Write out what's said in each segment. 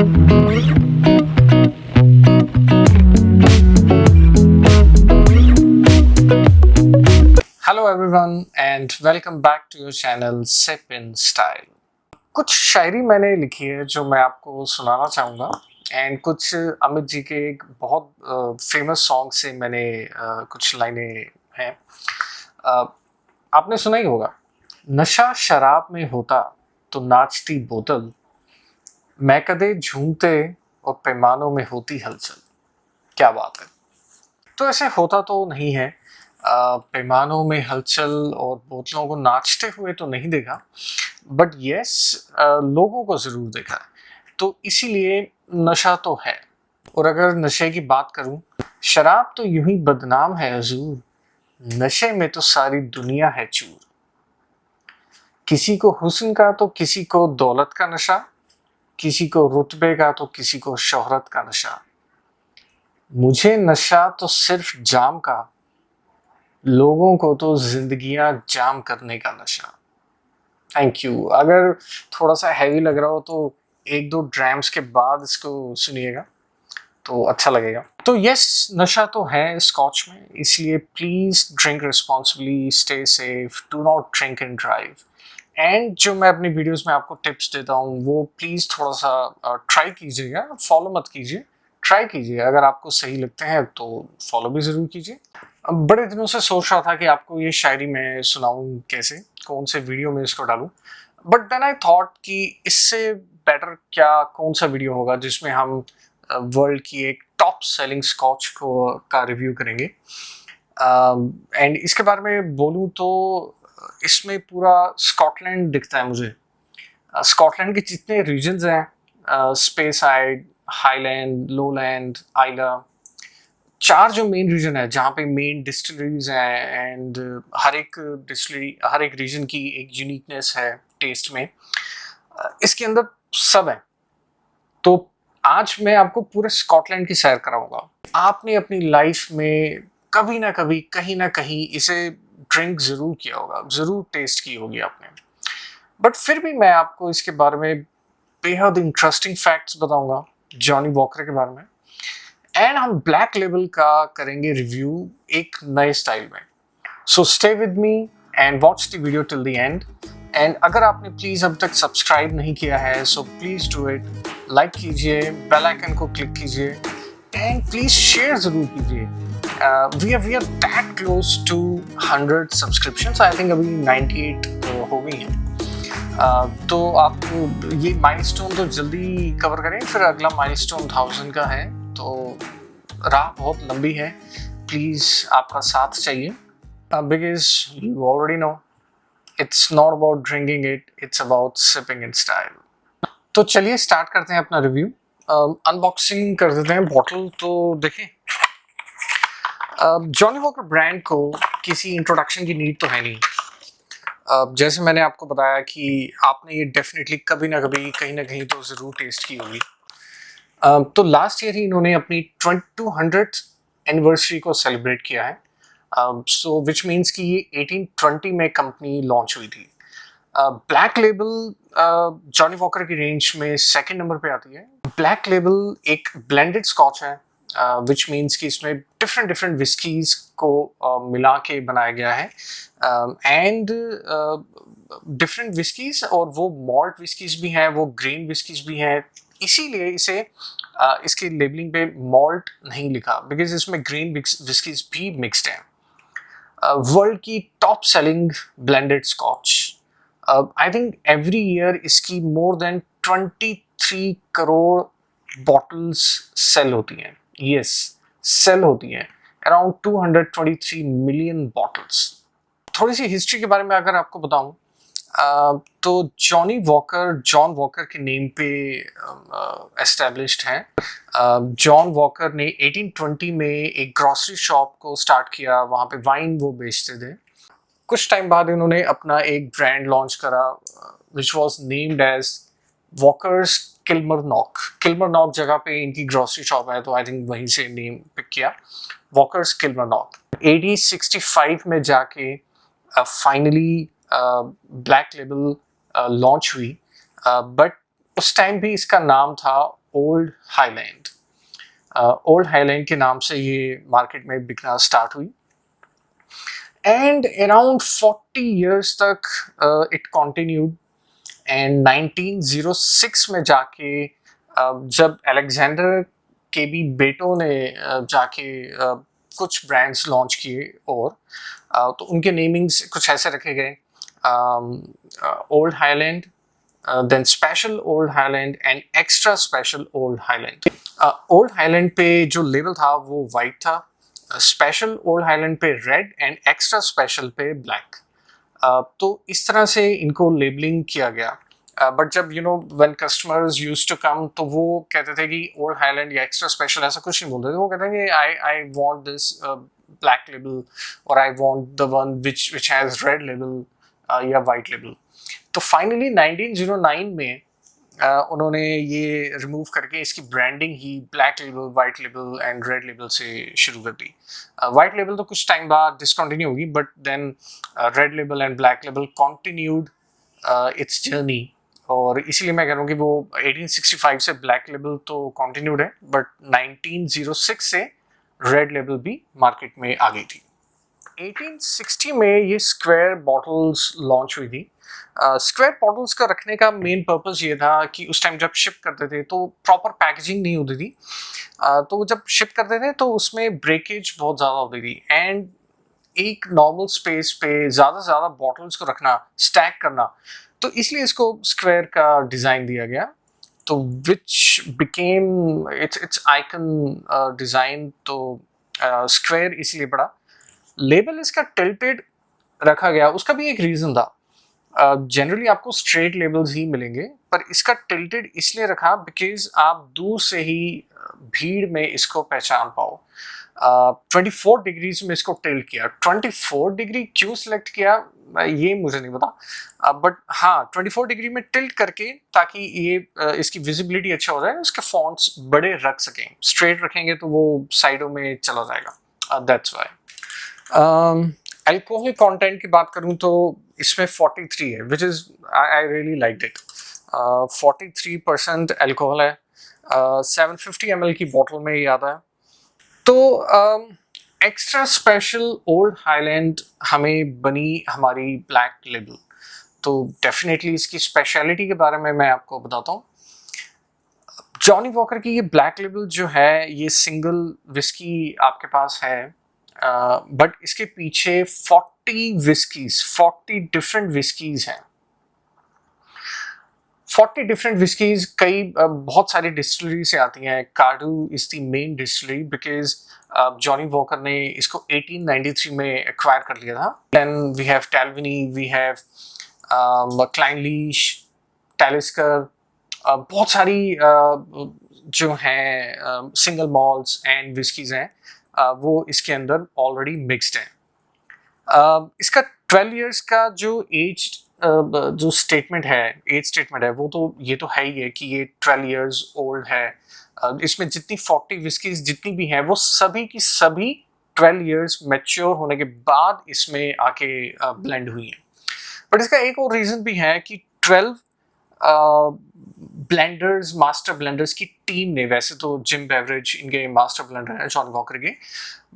Hello everyone and welcome back to your channel sip in style. कुछ शायरी मैंने लिखी है जो मैं आपको सुनाना चाहूँगा एंड कुछ अमित जी के एक बहुत फेमस सॉन्ग से मैंने कुछ लाइनें हैं। आपने सुना ही होगा, नशा शराब में होता तो नाचती बोतल, मैं कदे झूमते और पैमानों में होती हलचल। क्या बात है। तो ऐसे होता तो नहीं है, पैमानों में हलचल और बोतलों को नाचते हुए तो नहीं देखा, बट यस लोगों को ज़रूर देखा है। तो इसीलिए नशा तो है। और अगर नशे की बात करूं, शराब तो यूं ही बदनाम है हजूर, नशे में तो सारी दुनिया है चूर। किसी को हुस्न का तो किसी को दौलत का नशा, किसी को रुतबे का तो किसी को शोहरत का नशा। मुझे नशा तो सिर्फ जाम का, लोगों को तो जिंदगियां जाम करने का नशा। Thank you. अगर थोड़ा सा हैवी लग रहा हो तो एक दो ड्रैम्स के बाद इसको सुनिएगा तो अच्छा लगेगा। तो यस, नशा तो है स्कॉच में, इसलिए please drink responsibly, stay safe, do not drink and drive. And जो मैं अपनी वीडियोस में आपको टिप्स देता हूँ वो प्लीज थोड़ा सा ट्राई कीजिएगा, फॉलो मत कीजिए, ट्राई कीजिए। अगर आपको सही लगते हैं तो फॉलो भी ज़रूर कीजिए। अब बड़े दिनों से सोच रहा था कि आपको ये शायरी मैं सुनाऊं, कैसे, कौन से वीडियो में इसको डालूं, बट देन आई थॉट कि इससे बेटर क्या कौन सा वीडियो होगा जिसमें हम वर्ल्ड की एक टॉप सेलिंग स्कॉच को का रिव्यू करेंगे। एंड इसके बारे में बोलूं तो इसमें पूरा स्कॉटलैंड दिखता है मुझे। स्कॉटलैंड के जितने रीजन्स हैं, स्पेसाइड, हाईलैंड, लोलैंड, आइला, चार जो मेन रीजन है जहाँ पे मेन डिस्टिलरीज हैं एंड हर एक डिस्टिलरी, हर एक रीजन की एक यूनिकनेस है टेस्ट में, इसके अंदर सब है। तो आज मैं आपको पूरे स्कॉटलैंड की सैर कराऊंगा। आपने अपनी लाइफ में कभी ना कभी कहीं ना कहीं इसे ड्रिंक जरूर किया होगा, जरूर टेस्ट की होगी आपने, बट फिर भी मैं आपको इसके बारे में बेहद इंटरेस्टिंग फैक्ट्स बताऊंगा जॉनी वॉकर के बारे में। एंड हम ब्लैक लेबल का करेंगे रिव्यू एक नए स्टाइल में। So stay with me and watch the video till the end. And अगर आपने प्लीज़ अब तक सब्सक्राइब नहीं किया है so please do it, like कीजिए, बेल आइकन को क्लिक कीजिए एंड प्लीज़ शेयर ज़रूर कीजिए। We are that close to 100 सब्सक्रिप्शंस। आई थिंक अभी 98 हो गई हैं। तो आप ये माइलस्टोन तो जल्दी कवर करें, फिर अगला माइलस्टोन 1000 का है, तो राह बहुत लंबी है। प्लीज़ आपका साथ चाहिए, because you already know it's not about drinking it, it's about sipping in style. तो चलिए स्टार्ट करते हैं अपना रिव्यू। अनबॉक्सिंग कर देते हैं बॉटल। तो देखें, जॉनी वॉकर ब्रांड को किसी इंट्रोडक्शन की नीड तो है नहीं। जैसे मैंने आपको बताया कि आपने ये डेफिनेटली कभी ना कभी कहीं ना कहीं तो ज़रूर टेस्ट की होगी। तो लास्ट ईयर ही इन्होंने अपनी 200th एनिवर्सरी को सेलिब्रेट किया है। सो विच मीन्स कि ये 1820 में कंपनी लॉन्च हुई थी। ब्लैक लेबल जॉनी वॉकर की रेंज में सेकंड नंबर पे आती है। ब्लैक लेबल एक ब्लेंडेड स्कॉच है, विच मीन्स कि इसमें डिफरेंट डिफरेंट विस्कीज को मिला के बनाया गया है एंड डिफरेंट विस्कीज, और वो मॉल्ट विस्कीज भी हैं, वो ग्रेन विस्कीज भी हैं। इसीलिए इसे इसकी लेबलिंग पे मॉल्ट नहीं लिखा, बिकॉज इसमें ग्रेन विस्कीज भी मिक्सड हैं। वर्ल्ड की top selling blended Scotch. I think every year इसकी more than 23 crore bottles sale होती हैं। यस, सेल होती हैं अराउंड 223 मिलियन बॉटल्स। थोड़ी सी हिस्ट्री के बारे में अगर आपको बताऊं, तो जॉनी वॉकर जॉन वॉकर के नेम पे एस्टेब्लिश्ड है। जॉन वॉकर ने 1820 में एक ग्रॉसरी शॉप को स्टार्ट किया, वहाँ पे वाइन वो बेचते थे। कुछ टाइम बाद इन्होंने अपना एक ब्रांड लॉन्च करा which was named as Walker's Kilmarnock. Kilmarnock जगह पे इनकी ग्रॉसरी शॉप है, तो आई थिंक वहीं से नेम पिक किया, वॉकर्स किल्मरनॉक। 1865 में जाके फाइनली ब्लैक लेबल लॉन्च हुई, बट उस टाइम भी इसका नाम था ओल्ड हाईलैंड। ओल्ड हाईलैंड के नाम से ये मार्केट में बिकना स्टार्ट हुई एंड अराउंड 40 years तक इट कंटिन्यूड एंड 1906 में जाके जब अलेक्जेंडर के भी बेटों ने जाके कुछ ब्रांड्स लॉन्च किए और तो उनके नेमिंग्स कुछ ऐसे रखे गए, old highland, then special old highland and extra special old highland. Old highland पे जो लेबल था वो वाइट था, स्पेशल ओल्ड हाईलैंड पे रेड एंड एक्स्ट्रा स्पेशल पे ब्लैक। तो इस तरह से इनको लेबलिंग किया गया। बट जब when customers used to come तो वो कहते थे कि ओल्ड हाईलैंड या एक्स्ट्रा स्पेशल ऐसा कुछ नहीं बोलते थे, वो कहते हैं कि I want this Black Label और I want the one which has Red Label या वाइट लेबल। तो फाइनली 1909 में उन्होंने ये रिमूव करके इसकी ब्रांडिंग ही Black Label, White Label and Red Label से शुरू कर दी। वाइट लेबल तो कुछ टाइम बाद डिसकंटिन्यू होगी, but then red label and black label continued its journey. और इसीलिए मैं कह रहा हूँ कि वो 1865 से ब्लैक लेबल तो कंटिन्यूड है, बट 1906 से रेड लेबल भी मार्केट में आ गई थी। 1860 में ये स्क्वायर बॉटल्स लॉन्च हुई थी। स्क्वायर बॉटल्स का रखने का मेन पर्पस ये था कि उस टाइम जब शिप करते थे तो प्रॉपर पैकेजिंग नहीं होती थी, तो जब शिप करते थे तो उसमें ब्रेकेज बहुत ज़्यादा होती थी एंड एक नॉर्मल स्पेस पे ज़्यादा से ज़्यादा बॉटल्स को रखना, स्टैक करना, तो इसलिए इसको स्क्वायर का डिज़ाइन दिया गया। तो which became it's icon design. तो स्क्वायर इसलिए पड़ा। लेबल इसका टिल्टेड रखा गया, उसका भी एक रीज़न था। जनरली आपको स्ट्रेट लेबल्स ही मिलेंगे, पर इसका टिल्टेड इसलिए रखा बिकॉज आप दूर से ही भीड़ में इसको पहचान पाओ। 24 डिग्रीज में इसको टिल्ट किया। 24 डिग्री क्यों सिलेक्ट किया ये मुझे नहीं पता, बट हाँ 24 डिग्री में टिल्ट करके ताकि ये इसकी विजिबिलिटी अच्छा हो जाए, उसके फॉन्ट्स बड़े रख सकें। स्ट्रेट रखेंगे तो वो साइडों में चला जाएगा, दैट्स वाई। अल्कोहल कंटेंट की बात करूं तो इसमें 43 है, which is I really like it. 43% alcohol है। 750 ml की बोतल में ही आता है। तो एक्स्ट्रा स्पेशल ओल्ड हाईलैंड हमें बनी हमारी ब्लैक लेबल। तो डेफिनेटली इसकी स्पेशलिटी के बारे में मैं आपको बताता हूँ। जॉनी वॉकर की ये ब्लैक लेबल जो है, ये सिंगल विस्की आपके पास है, बट इसके पीछे 40 डिफरेंट विस्कीज हैं। 40 डिफरेंट विस्कीज कई बहुत सारी डिस्टिलरी से आती हैं। Cardhu is the main distillery because Johnnie Walker ने इसको 1893 में एक्वायर कर लिया था। Then we have Dalwhinnie, we have Clynelish, Talisker, बहुत सारी जो हैं सिंगल मॉल्ट्स एंड विस्कीज हैं, वो इसके अंदर ऑलरेडी मिक्सड हैं। इसका 12 इयर्स का जो एज जो स्टेटमेंट है, एज स्टेटमेंट है, वो तो ये तो है ही है कि ये 12 इयर्स ओल्ड है। इसमें जितनी 40 विस्कीज जितनी भी हैं वो सभी की सभी 12 इयर्स मैच्योर होने के बाद इसमें आके ब्लेंड हुई हैं। बट इसका एक और रीज़न भी है कि 12 ब्लेंडर्स, मास्टर ब्लेंडर्स की टीम ने, वैसे तो जिम बेवरेज इनके मास्टर ब्लेंडर हैं जॉनी वॉकर के,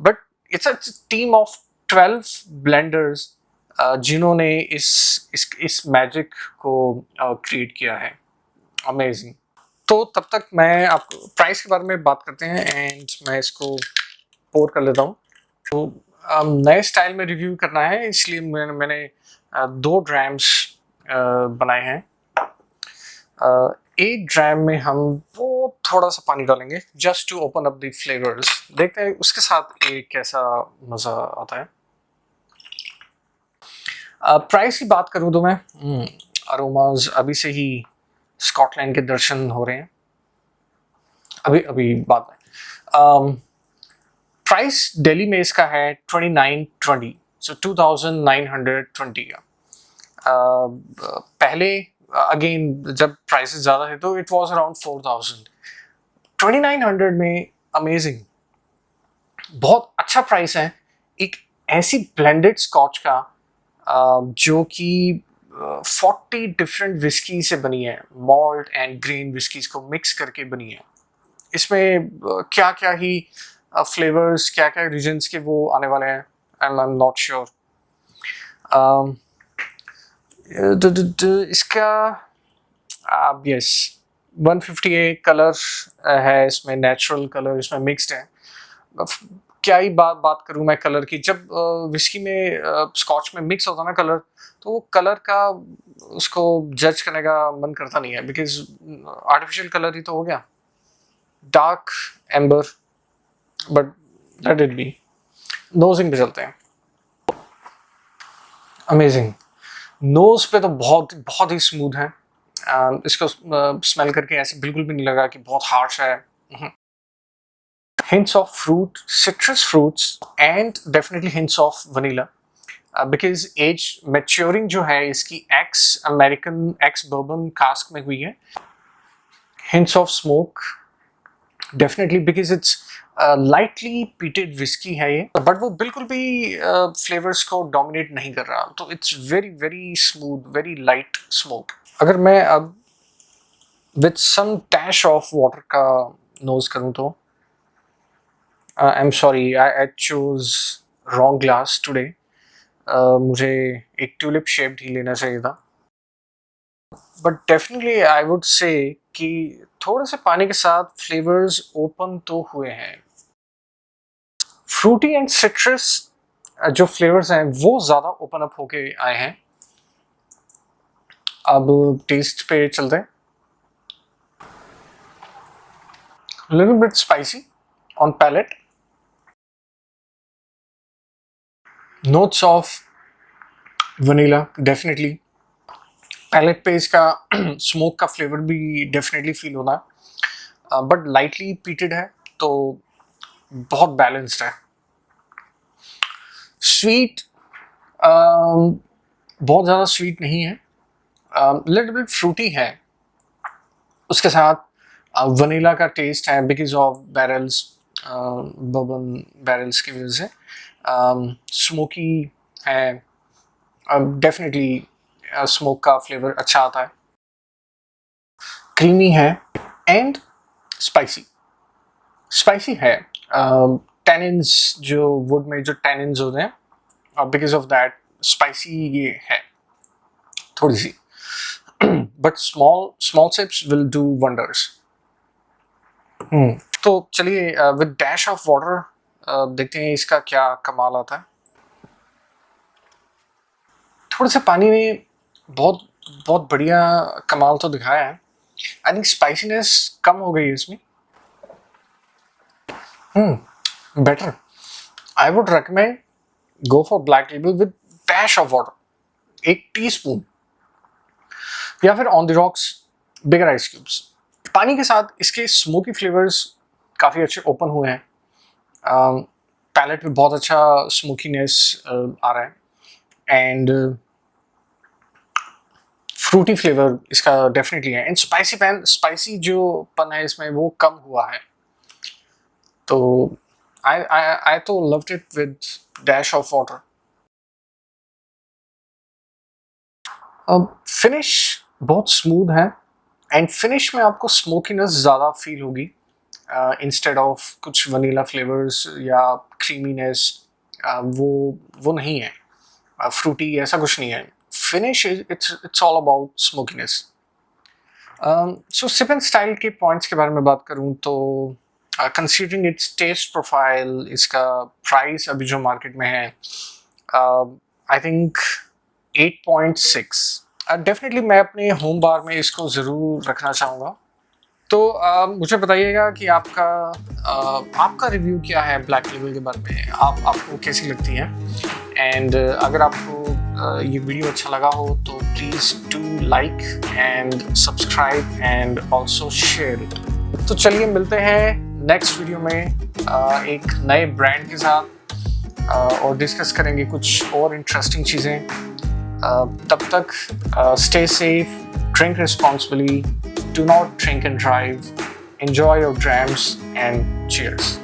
but it's a team of 12 blenders जिन्होंने इस मैजिक को क्रिएट किया है। अमेजिंग। तो तब तक मैं आपको प्राइस के बारे में बात करते हैं एंड मैं इसको पोर कर लेता हूँ। तो नए स्टाइल में रिव्यू करना है, इसलिए मैंने 2 ड्राम्स बनाए हैं। एक ड्राम में हम वो थोड़ा सा पानी डालेंगे just to open up the flavours. देखते हैं उसके साथ एक कैसा मज़ा आता है। प्राइस की बात करूँ तो मैं अरोमाज अभी से ही स्कॉटलैंड के दर्शन हो रहे हैं। अभी बात है। प्राइस दिल्ली में इसका है 2920, सो 2920 का। पहले अगेन जब प्राइसेस ज़्यादा थे तो इट वाज अराउंड 4000। 2900 में अमेजिंग, बहुत अच्छा प्राइस है एक ऐसी ब्लेंडेड स्कॉच का जो कि 40 डिफरेंट विस्की से बनी है, मॉल्ट एंड ग्रेन विस्कीज को मिक्स करके बनी है। इसमें क्या क्या ही फ्लेवर्स, क्या क्या रीजन्स के वो आने वाले हैं, and I am not sure. इसका यस 158 कलर है इसमें, नेचुरल कलर इसमें मिक्स्ड है। क्या ही बात करूं मैं कलर की। जब विस्की में स्कॉच में मिक्स होता है ना कलर, तो वो कलर का उसको जज करने का मन करता नहीं है, बिकॉज आर्टिफिशियल कलर ही तो हो गया, dark amber. But let it be. नोजिंग पे चलते हैं। अमेजिंग। नोज पे तो बहुत बहुत ही स्मूथ है। इसको स्मेल करके ऐसे बिल्कुल भी नहीं लगा कि बहुत हार्श है। hints of fruit, citrus fruits, and definitely hints of vanilla. Because age maturing जो है इसकी ex-American, ex-bourbon cask में हुई है। Hints of smoke, definitely because it's lightly peated whiskey है ये, but वो बिल्कुल भी flavors को dominate नहीं कर रहा, तो it's very very smooth, very light smoke. अगर मैं अब with some dash of water का nose करूँ तो I'm sorry, I chose wrong glass today. मुझे एक ट्यूलिप शेप्ड ही लेना चाहिए था। But definitely I would say कि थोड़े से पानी के साथ फ्लेवर्स ओपन तो हुए हैं। फ्रूटी एंड सिट्रस जो फ्लेवर्स हैं वो ज़्यादा ओपन अप होके आए हैं। अब टेस्ट पे चलते हैं। Little bit spicy on palate. Notes of vanilla definitely. Palate पे इसका स्मोक का फ्लेवर भी डेफिनेटली फील होना है, बट लाइटली पीटेड है तो बहुत बैलेंस्ड है। स्वीट बहुत ज़्यादा स्वीट नहीं है, लिटिल बिट फ्रूटी है। उसके साथ वनीला का टेस्ट है because of barrels, bourbon barrels की वजह से। स्मोकी है, डेफिनेटली स्मोक का फ्लेवर अच्छा आता है। क्रीमी है एंड स्पाइसी है। टैनिन्स जो वुड में जो टैनिन्स होते हैं, बिकॉज ऑफ दैट स्पाइसी ये है थोड़ी सी। But small sips will do wonders. तो चलिए विद डैश ऑफ वाटर देखते हैं इसका क्या कमाल आता है। थोड़े से पानी में बहुत बढ़िया कमाल तो दिखाया है। आई थिंक स्पाइसीनेस कम हो गई है इसमें। Better. I would recommend go for black label with dash of water, 1 teaspoon, या फिर on the rocks bigger ice cubes. पानी के साथ इसके स्मोकी फ्लेवर्स काफ़ी अच्छे ओपन हुए हैं। पैलेट पे बहुत अच्छा स्मोकीनेस आ रहा है एंड फ्रूटी फ्लेवर इसका डेफिनेटली है। एंड स्पाइसी जो पन है इसमें वो कम हुआ है। तो आई तो loved it with dash of water. अब फिनिश बहुत स्मूथ है एंड फिनिश में आपको स्मोकीनेस ज़्यादा फील होगी इंस्टेड ऑफ कुछ वनीला फ्लेवर्स या क्रीमीनेस। वो नहीं है, फ्रूटी ऐसा कुछ नहीं है। Finish it's all about smokiness. So sip and style के points के बारे में बात करूँ तो considering its taste profile, इसका price अभी जो market में है, I think 8.6. Definitely मैं अपने home bar में इसको ज़रूर रखना चाहूँगा। तो मुझे बताइएगा कि आपका रिव्यू क्या है ब्लैक लेबल के बारे में, आपको कैसी लगती है। एंड अगर आपको ये वीडियो अच्छा लगा हो तो please do like and subscribe and also share it. तो चलिए मिलते हैं नेक्स्ट वीडियो में एक नए ब्रांड के साथ और डिस्कस करेंगे कुछ और इंटरेस्टिंग चीज़ें। तब तक stay safe, drink responsibly, do not drink and drive, enjoy your drams, and cheers.